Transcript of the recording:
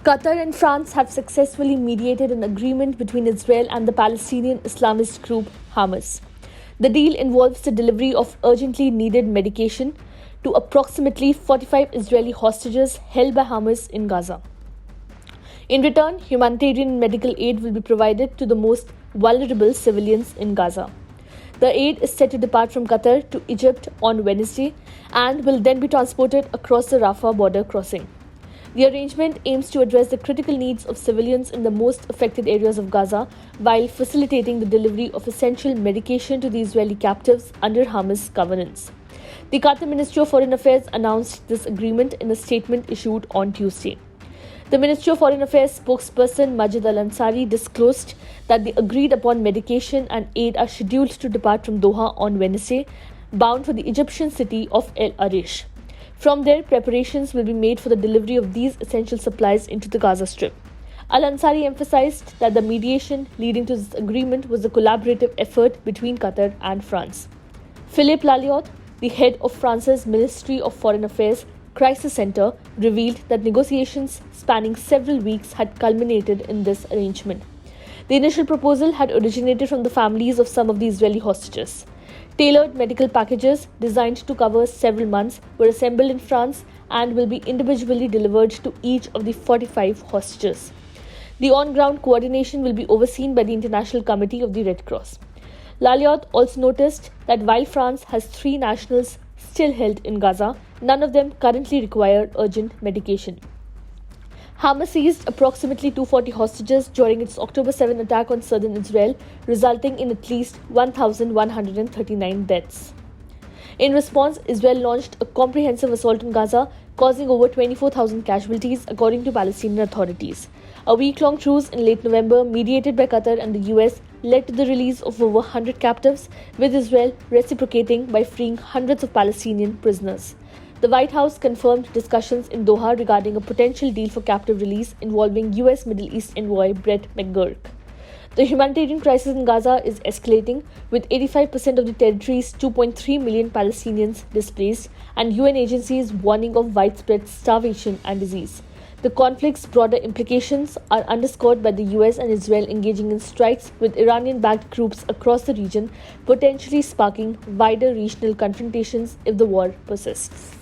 Qatar and France have successfully mediated an agreement between Israel and the Palestinian Islamist group Hamas. The deal involves the delivery of urgently needed medication to approximately 45 Israeli hostages held by Hamas in Gaza. In return, humanitarian and medical aid will be provided to the most vulnerable civilians in Gaza. The aid is set to depart from Qatar to Egypt on Wednesday and will then be transported across the Rafah border crossing. The arrangement aims to address the critical needs of civilians in the most affected areas of Gaza while facilitating the delivery of essential medication to the Israeli captives under Hamas governance. The Qatar Ministry of Foreign Affairs announced this agreement in a statement issued on Tuesday. The Ministry of Foreign Affairs spokesperson Majid Al Ansari disclosed that the agreed upon medication and aid are scheduled to depart from Doha on Wednesday, bound for the Egyptian city of El Arish. From there, preparations will be made for the delivery of these essential supplies into the Gaza Strip. Al Ansari emphasized that the mediation leading to this agreement was a collaborative effort between Qatar and France. Philippe Lalliot, the head of France's Ministry of Foreign Affairs Crisis Center, revealed that negotiations spanning several weeks had culminated in this arrangement. The initial proposal had originated from the families of some of the Israeli hostages. Tailored medical packages designed to cover several months were assembled in France and will be individually delivered to each of the 45 hostages. The on-ground coordination will be overseen by the International Committee of the Red Cross. Lalliot also noticed that while France has 3 nationals still held in Gaza, none of them currently require urgent medication. Hamas seized approximately 240 hostages during its October 7 attack on southern Israel, resulting in at least 1,139 deaths. In response, Israel launched a comprehensive assault on Gaza, causing over 24,000 casualties, according to Palestinian authorities. A week-long truce in late November, mediated by Qatar and the US, led to the release of over 100 captives, with Israel reciprocating by freeing hundreds of Palestinian prisoners. The White House confirmed discussions in Doha regarding a potential deal for captive release involving US Middle East envoy Brett McGurk. The humanitarian crisis in Gaza is escalating, with 85% of the territory's 2.3 million Palestinians displaced and UN agencies warning of widespread starvation and disease. The conflict's broader implications are underscored by the US and Israel engaging in strikes with Iranian-backed groups across the region, potentially sparking wider regional confrontations if the war persists.